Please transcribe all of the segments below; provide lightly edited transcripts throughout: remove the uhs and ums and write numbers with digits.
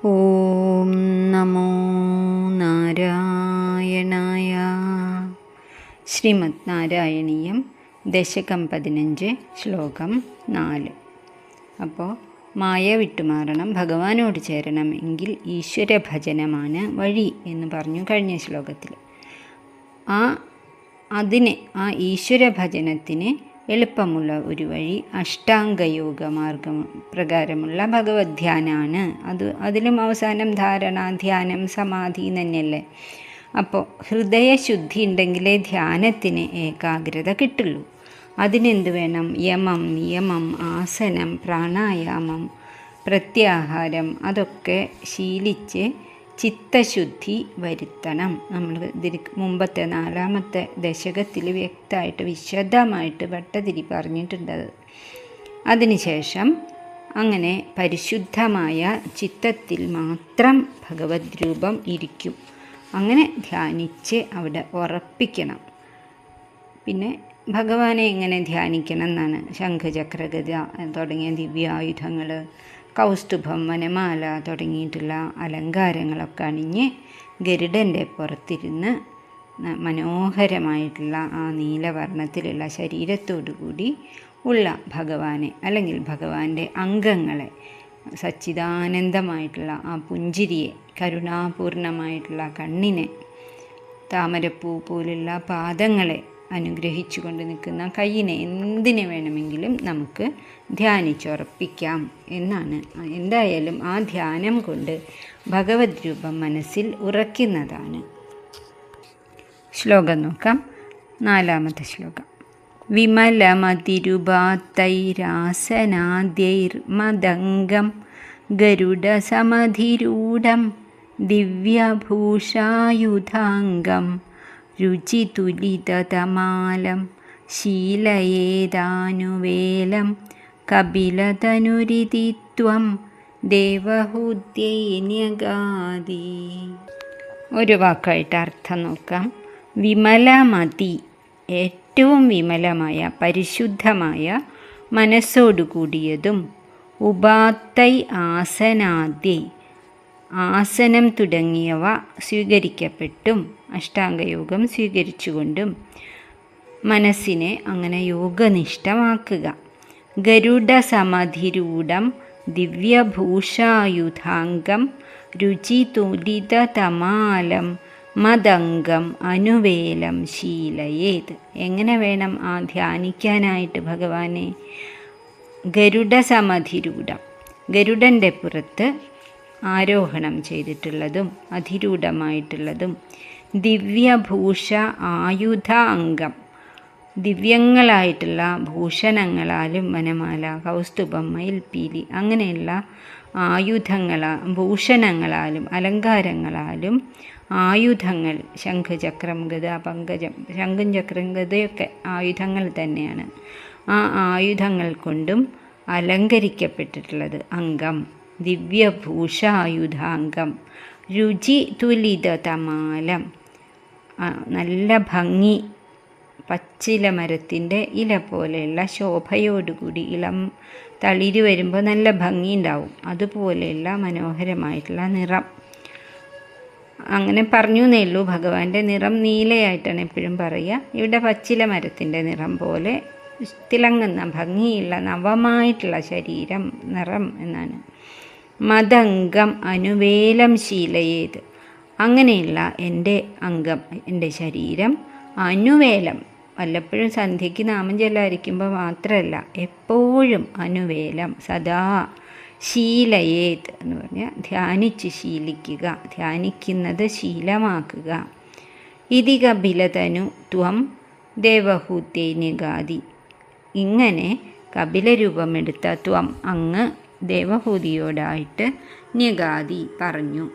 ഓം നമോ നാരായണായ. ശ്രീമദ് നാരായണീയം ദശകം 15 ശ്ലോകം 4. അപ്പോൾ മായ വിട്ടുമാറണം, ഭഗവാനോട് ചേരണം എങ്കിൽ ഈശ്വരഭജനമാണ് വഴി എന്ന് പറഞ്ഞു കഴിഞ്ഞ ശ്ലോകത്തിൽ. ആ ഈശ്വരഭജനത്തിന് എളുപ്പമുള്ള ഒരു വഴി അഷ്ടാംഗയോഗ മാർഗം പ്രകാരമുള്ള ഭഗവത് ധ്യാനമാണ്. അതിലും അവസാനം ധാരണ, ധ്യാനം, സമാധി തന്നെയല്ലേ. അപ്പോൾ ഹൃദയശുദ്ധി ഉണ്ടെങ്കിലേ ധ്യാനത്തിന് ഏകാഗ്രത കിട്ടുള്ളൂ. അതിനെന്ത് വേണം? യമം, നിയമം, ആസനം, പ്രാണായാമം, പ്രത്യാഹാരം അതൊക്കെ ശീലിച്ച് ചിത്തശുദ്ധി വരുത്തണം. നമ്മൾ ഇതിന് മുമ്പത്തെ 4-ാമത്തെ ദശകത്തിൽ വ്യക്തമായിട്ട് വിശദമായിട്ട് ഭട്ടതിരി പറഞ്ഞിട്ടുണ്ട്. അതിനുശേഷം അങ്ങനെ പരിശുദ്ധമായ ചിത്തത്തിൽ മാത്രം ഭഗവത് രൂപം ഇരിക്കും. അങ്ങനെ ധ്യാനിച്ച് അവിടെ ഉറപ്പിക്കണം. പിന്നെ ഭഗവാനെ എങ്ങനെ ധ്യാനിക്കണം എന്നാണ് ശംഖചക്രഗദ തുടങ്ങിയ ദിവ്യായുധങ്ങൾ, കൗസ്തുഭം, വനമാല തുടങ്ങിയിട്ടുള്ള അലങ്കാരങ്ങളൊക്കെ അണിഞ്ഞ് ഗരുഡൻ്റെ പുറത്തിരുന്ന് മനോഹരമായിട്ടുള്ള ആ നീലവർണ്ണത്തിലുള്ള ശരീരത്തോടു കൂടി ഉള്ള ഭഗവാനെ അല്ലെങ്കിൽ ഭഗവാന്റെ അംഗങ്ങളെ, സച്ചിദാനന്ദമായിട്ടുള്ള ആ പുഞ്ചിരിയെ, കരുണാപൂർണമായിട്ടുള്ള കണ്ണിനെ, താമരപ്പൂ പോലുള്ള പാദങ്ങളെ അനുഗ്രഹിച്ചു കൊണ്ട് നിൽക്കുന്ന കയ്യിനെ, എന്തിനെ വേണമെങ്കിലും നമുക്ക് ധ്യാനിച്ചുറപ്പിക്കാം എന്നാണ്. എന്തായാലും ആ ധ്യാനം കൊണ്ട് ഭഗവത് രൂപം മനസ്സിൽ ഉറയ്ക്കുന്നതാണ്. ശ്ലോകം നോക്കാം. 4-ാമത്തെ ശ്ലോകം. വിമലമതിരുപാത്തൈരാസനാദ്യൈർമദംഗം ഗരുഡസമധിരൂഢം ദിവ്യഭൂഷായുധാംഗം രുചിതുലിതതമാലം ശീലയേതാനുവേലം കപിലതനുരിതിത്വം ദേവഹൂത്യൈന്യഗാദി. ഒരു വാക്കായിട്ട് അർത്ഥം നോക്കാം. വിമലമതി, ഏറ്റവും വിമലമായ പരിശുദ്ധമായ മനസ്സോടുകൂടിയതും, ഉപാത്തൈ ആസനാദ്യൈ, ആസനം തുടങ്ങിയവ സ്വീകരിക്കപ്പെട്ടും, അഷ്ടാംഗയോഗം സ്വീകരിച്ചുകൊണ്ടും മനസ്സിനെ അങ്ങനെ യോഗനിഷ്ഠമാക്കുക. ഗരുഡസമധിരൂഢം ദിവ്യഭൂഷായുധാംഗം രുചിതുലിതതമാലം മദംഗം അനുവേലം ശീലയേത്. എങ്ങനെ വേണം ആ ധ്യാനിക്കാനായിട്ട് ഭഗവാനെ? ഗരുഡസമധിരൂഢം, ഗരുഡൻ്റെ പുറത്ത് ആരോഹണം ചെയ്തിട്ടുള്ളതും അധിരൂഢമായിട്ടുള്ളതും, ദിവ്യഭൂഷ ആയുധ അംഗം, ദിവ്യങ്ങളായിട്ടുള്ള ഭൂഷണങ്ങളാലും, വനമാല, കൗസ്തുഭം, മയിൽപ്പീലി അങ്ങനെയുള്ള ഭൂഷണങ്ങളാലും അലങ്കാരങ്ങളാലും ആയുധങ്ങൾ, ശംഖ്, ചക്രം, ഗദ, പങ്കജം, ശംഖും ചക്രം ഗദയൊക്കെ ആയുധങ്ങൾ തന്നെയാണ്. ആ ആയുധങ്ങൾ കൊണ്ടും അലങ്കരിക്കപ്പെട്ടിട്ടുള്ളത് അംഗം, ദിവ്യഭൂഷായുധാംഗം, രുചിതുലിതതമാലം, നല്ല ഭംഗി, പച്ചില മരത്തിൻ്റെ ഇല പോലെയുള്ള ശോഭയോടുകൂടി, ഇളം തളിര് വരുമ്പോൾ നല്ല ഭംഗിയുണ്ടാവും, അതുപോലെയുള്ള മനോഹരമായിട്ടുള്ള നിറം. അങ്ങനെ പറഞ്ഞു എന്നേ ഉള്ളൂ. ഭഗവാന്റെ നിറം നീലയായിട്ടാണ് എപ്പോഴും പറയുക. ഇവിടെ പച്ചില മരത്തിൻ്റെ നിറം പോലെ തിളങ്ങുന്ന ഭംഗിയുള്ള നവമായിട്ടുള്ള ശരീരം, നിറം എന്നാണ്. മദംഗം അനുവേലം ശീലയേത്, അങ്ങനെയുള്ള എൻ്റെ അംഗം, എൻ്റെ ശരീരം അനുവേലം, വല്ലപ്പോഴും സന്ധ്യയ്ക്ക് നാമം ചൊല്ലാതിരിക്കുമ്പോൾ മാത്രമല്ല, എപ്പോഴും അനുവേലം, സദാ ശീലയേത് എന്ന് പറഞ്ഞാൽ ധ്യാനിച്ച് ശീലിക്കുക, ധ്യാനിക്കുന്നത് ശീലമാക്കുക. ഇതി കപിലതനു ത്വം ദേവഹൂത്യൈന്യഗാദി, ഇങ്ങനെ കപിലരൂപമെടുത്ത ത്വം, അങ്ങ് ദേവഹൂതിയോടായിട്ട് ന്യഗാദി പറഞ്ഞു.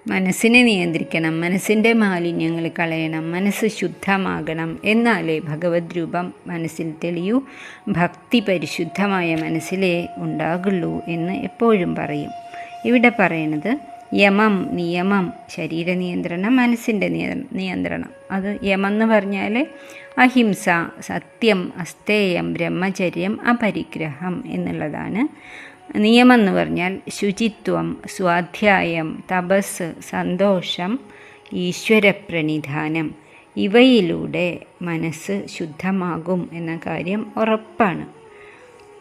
മനസ്സിനെ നിയന്ത്രിക്കണം, മനസ്സിൻ്റെ മാലിന്യങ്ങൾ കളയണം, മനസ്സ് ശുദ്ധമാകണം, എന്നാലേ ഭഗവത് രൂപം മനസ്സിൽ തെളിയൂ, ഭക്തി പരിശുദ്ധമായ മനസ്സിലേ ഉണ്ടാകുള്ളൂ എന്ന് എപ്പോഴും പറയും. ഇവിടെ പറയണത് യമം, നിയമം, ശരീര നിയന്ത്രണം, മനസ്സിൻ്റെ നിയന്ത്രണം. അത് യമം എന്ന് പറഞ്ഞാൽ അഹിംസ, സത്യം, അസ്തേയം, ബ്രഹ്മചര്യം, അപരിഗ്രഹം എന്നുള്ളതാണ്. നിയമം എന്ന് പറഞ്ഞാൽ ശുചിത്വം, സ്വാധ്യായം, തപസ്, സന്തോഷം, ഈശ്വരപ്രണിധാനം. ഇവയിലൂടെ മനസ്സ് ശുദ്ധമാകും എന്ന കാര്യം ഉറപ്പാണ്.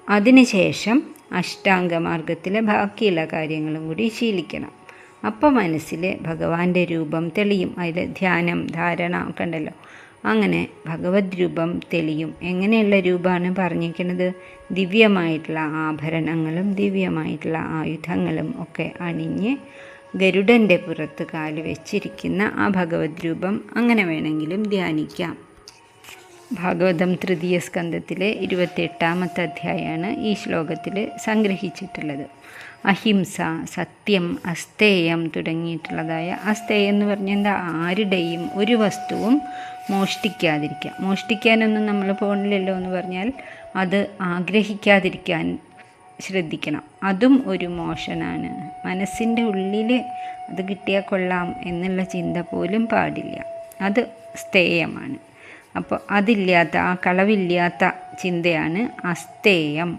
അതിനുശേഷം അഷ്ടാംഗമാർഗത്തിലെ ബാക്കിയുള്ള കാര്യങ്ങളും കൂടി ശീലിക്കണം. അപ്പോൾ മനസ്സിൽ ഭഗവാന്റെ രൂപം തെളിയും. അതിൽ ധ്യാനം, ധാരണ ഒക്കെ ഉണ്ടല്ലോ. അങ്ങനെ ഭഗവത് രൂപം തെളിയും. എങ്ങനെയുള്ള രൂപമാണ് പറഞ്ഞിരിക്കുന്നത്? ദിവ്യമായിട്ടുള്ള ആഭരണങ്ങളും ദിവ്യമായിട്ടുള്ള ആയുധങ്ങളും ഒക്കെ അണിഞ്ഞ് ഗരുഡൻ്റെ പുറത്ത് കാല് വെച്ചിരിക്കുന്ന ആ ഭഗവത് രൂപം അങ്ങനെ വേണമെങ്കിലും ധ്യാനിക്കാം. ഭാഗവതം തൃതീയ സ്കന്ധത്തിലെ 28ാമത്തെ അധ്യായമാണ് ഈ ശ്ലോകത്തിൽ സംഗ്രഹിച്ചിട്ടുള്ളത്. അഹിംസ, സത്യം, അസ്തേയം തുടങ്ങിയിട്ടുള്ളതായ അസ്തേയം എന്ന് പറഞ്ഞാൽ എന്താ? ആരുടെയും ഒരു വസ്തുവും മോഷ്ടിക്കാതിരിക്കുക. മോഷ്ടിക്കാനൊന്നും നമ്മൾ പോണില്ലല്ലോ എന്ന് പറഞ്ഞാൽ അത് ആഗ്രഹിക്കാതിരിക്കാൻ ശ്രദ്ധിക്കണം. അതും ഒരു മോഷനാണ്. മനസ്സിൻ്റെ ഉള്ളിൽ അത് കിട്ടിയാൽ കൊള്ളാം എന്നുള്ള ചിന്ത പോലും പാടില്ല. അത് സ്തേയമാണ്. അപ്പോൾ അതില്ലാത്ത, ആ കളവില്ലാത്ത ചിന്തയാണ് അസ്തേയം.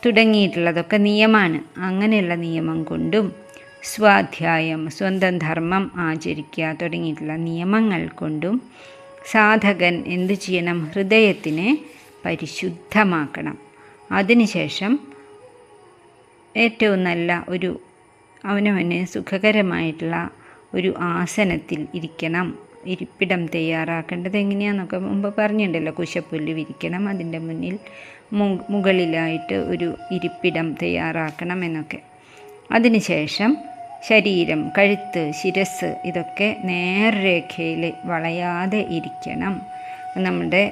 തുടങ്ങിയിട്ടുള്ളതൊക്കെ നിയമമാണ്. അങ്ങനെയുള്ള നിയമം കൊണ്ടും സ്വാധ്യായം, സ്വന്തം ധർമ്മം ആചരിക്കുക തുടങ്ങിയിട്ടുള്ള നിയമങ്ങൾ കൊണ്ടും സാധകൻ എന്തു ചെയ്യണം? ഹൃദയത്തിനെ പരിശുദ്ധമാക്കണം. അതിനുശേഷം ഏറ്റവും നല്ല ഒരു അവനവന് സുഖകരമായിട്ടുള്ള ഒരു ആസനത്തിൽ ഇരിക്കണം. ഇരിപ്പിടം തയ്യാറാക്കേണ്ടത് എങ്ങനെയാണെന്നൊക്കെ മുമ്പ് പറഞ്ഞിട്ടുണ്ടല്ലോ. കുശപ്പുല്ല് വിരിക്കണം, അതിൻ്റെ മുന്നിൽ മുകളിലായിട്ട് ഒരു ഇരിപ്പിടം തയ്യാറാക്കണം എന്നൊക്കെ. അതിനുശേഷം ശരീരം, കഴുത്ത്, ശിരസ് ഇതൊക്കെ നേർരേഖയിൽ വളയാതെ ഇരിക്കണം. നമ്മുടെ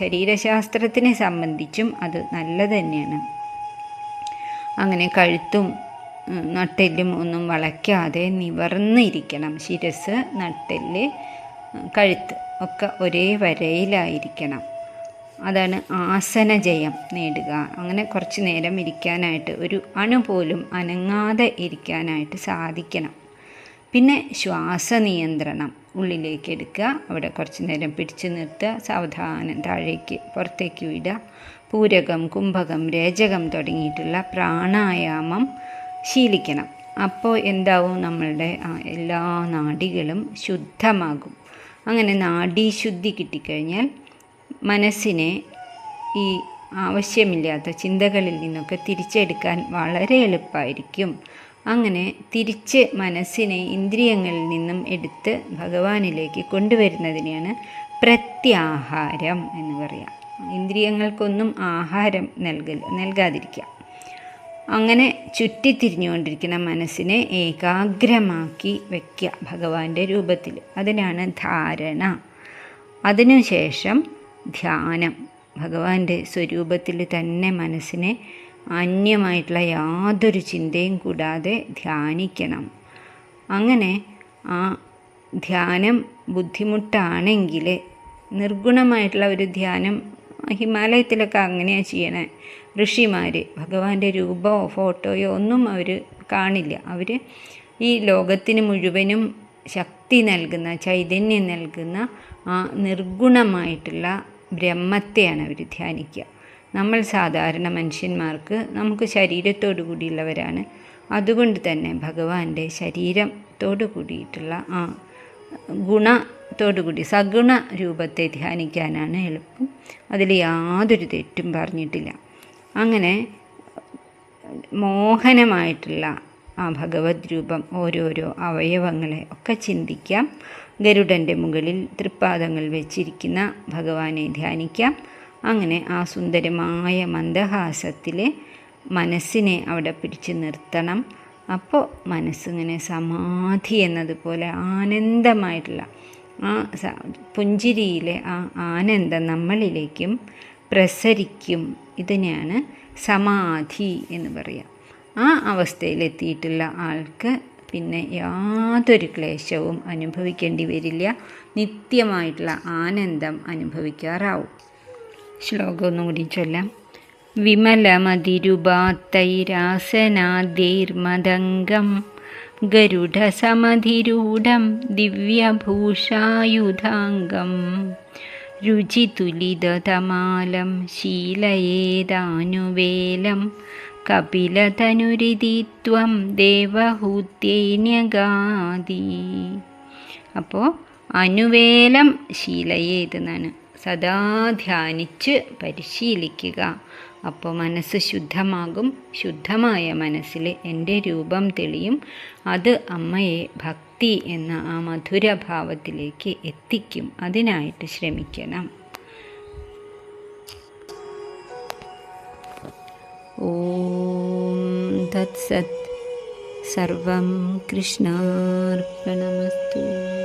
ശരീരശാസ്ത്രത്തിനെ സംബന്ധിച്ചും അത് നല്ലത് തന്നെയാണ്. അങ്ങനെ കഴുത്തും നട്ടെല്ലും ഒന്നും വളയ്ക്കാതെ നിവർന്നിരിക്കണം. ശിരസ്, നട്ടെല്ല്, കഴുത്ത് ഒക്കെ ഒരേ വരയിലായിരിക്കണം. അതാണ് ആസനജയം നേടുക. അങ്ങനെ കുറച്ച് നേരം ഇരിക്കാനായിട്ട്, ഒരു അണു പോലും അനങ്ങാതെ ഇരിക്കാനായിട്ട് സാധിക്കണം. പിന്നെ ശ്വാസനിയന്ത്രണം. ഉള്ളിലേക്ക് എടുക്കുക, അവിടെ കുറച്ച് നേരം പിടിച്ചു നിർത്തുക, സാവധാനം താഴേക്ക് പുറത്തേക്ക് വിടുക. പൂരകം, കുംഭകം, രേചകം തുടങ്ങിയിട്ടുള്ള പ്രാണായാമം ശീലിക്കണം. അപ്പോൾ എന്താവും? നമ്മളുടെ എല്ലാ നാഡികളും ശുദ്ധമാകും. അങ്ങനെ നാഡീശുദ്ധി കിട്ടിക്കഴിഞ്ഞാൽ മനസ്സിനെ ഈ ആവശ്യമില്ലാത്ത ചിന്തകളിൽ നിന്നൊക്കെ തിരിച്ചെടുക്കാൻ വളരെ എളുപ്പമായിരിക്കും. അങ്ങനെ തിരിച്ച് മനസ്സിനെ ഇന്ദ്രിയങ്ങളിൽ നിന്നും എടുത്ത് ഭഗവാനിലേക്ക് കൊണ്ടുവരുന്നതിനെയാണ് പ്രത്യാഹാരം എന്ന് പറയാം. ഇന്ദ്രിയങ്ങൾക്കൊന്നും ആഹാരം നൽകാതിരിക്കുക. അങ്ങനെ ചുറ്റിത്തിരിഞ്ഞുകൊണ്ടിരിക്കുന്ന മനസ്സിനെ ഏകാഗ്രമാക്കി വയ്ക്കുക ഭഗവാന്റെ രൂപത്തിൽ. അതിനാണ് ധാരണ. അതിനുശേഷം ധ്യാനം. ഭഗവാന്റെ സ്വരൂപത്തിൽ തന്നെ മനസ്സിനെ അന്യമായിട്ടുള്ള യാതൊരു ചിന്തയും കൂടാതെ ധ്യാനിക്കണം. അങ്ങനെ ആ ധ്യാനം ബുദ്ധിമുട്ടാണെങ്കിൽ നിർഗുണമായിട്ടുള്ള ഒരു ധ്യാനം, ഹിമാലയത്തിലൊക്കെ അങ്ങനെയാണ് ചെയ്യണേ. ഋഷിമാർ ഭഗവാന്റെ രൂപമോ ഫോട്ടോയോ ഒന്നും അവർ കാണില്ല. അവർ ഈ ലോകത്തിന് മുഴുവനും ശക്തി നൽകുന്ന, ചൈതന്യം നൽകുന്ന ആ നിർഗുണമായിട്ടുള്ള ബ്രഹ്മത്തെയാണ് അവർ ധ്യാനിക്കുക. നമ്മൾ സാധാരണ മനുഷ്യന്മാർക്ക്, നമുക്ക് ശരീരത്തോടു കൂടിയുള്ളവരാണ്. അതുകൊണ്ട് തന്നെ ഭഗവാന്റെ ശരീരത്തോടു കൂടിയിട്ടുള്ള ആ ഗുണത്തോടുകൂടി സഗുണ രൂപത്തെ ധ്യാനിക്കാനാണ് എളുപ്പം. അതിൽ യാതൊരു തെറ്റും പറഞ്ഞിട്ടില്ല. അങ്ങനെ മോഹനമായിട്ടുള്ള ആ ഭഗവത് രൂപം, ഓരോരോ അവയവങ്ങളെ ഒക്കെ ചിന്തിക്കാം. ഗരുഡൻ്റെ മുകളിൽ തൃപ്പാദങ്ങൾ വെച്ചിരിക്കുന്ന ഭഗവാനെ ധ്യാനിക്കാം. അങ്ങനെ ആ സുന്ദരമായ മന്ദഹാസത്തിൽ മനസ്സിനെ അവിടെ പിടിച്ച് നിർത്തണം. അപ്പോൾ മനസ്സിങ്ങനെ സമാധി എന്നതുപോലെ ആനന്ദമായിട്ടുള്ള ആ പുഞ്ചിരിയിലെ ആ ആനന്ദം നമ്മളിലേക്കും പ്രസരിക്കും. ഇതിനെയാണ് സമാധി എന്ന് പറയുക. ആ അവസ്ഥയിലെത്തിയിട്ടുള്ള ആൾക്ക് പിന്നെ യാതൊരു ക്ലേശവും അനുഭവിക്കേണ്ടി വരില്ല. നിത്യമായിട്ടുള്ള ആനന്ദം അനുഭവിക്കാറാവും. ശ്ലോകം ഒന്നുകൂടി ചൊല്ലാം. വിമലമതിരുപാത്തൈരാസനാദ്യൈർമദംഗം ഗരുഡസമധിരൂഢം ദിവ്യഭൂഷായുധാംഗം രുചിതുലിതമാലം ശീലയേതാനുവേലം കപിലതനുരിതിത്വം ദേവഹൂത്യൈന്യഗാദി. അപ്പോൾ അനുവേലം ശീലയേതെന്നാണ്, സദാ ധ്യാനിച്ച് പരിശീലിക്കുക. അപ്പോൾ മനസ്സ് ശുദ്ധമാകും. ശുദ്ധമായ മനസ്സിൽ എൻ്റെ രൂപം തെളിയും. അത് അമ്മയെ ഭക്തി എന്ന ആ മധുരഭാവത്തിലേക്ക് എത്തിക്കും. അതിനായിട്ട് ശ്രമിക്കണം. ഓം തത്സത്. സർവം കൃഷ്ണാർപ്പണമസ്തു.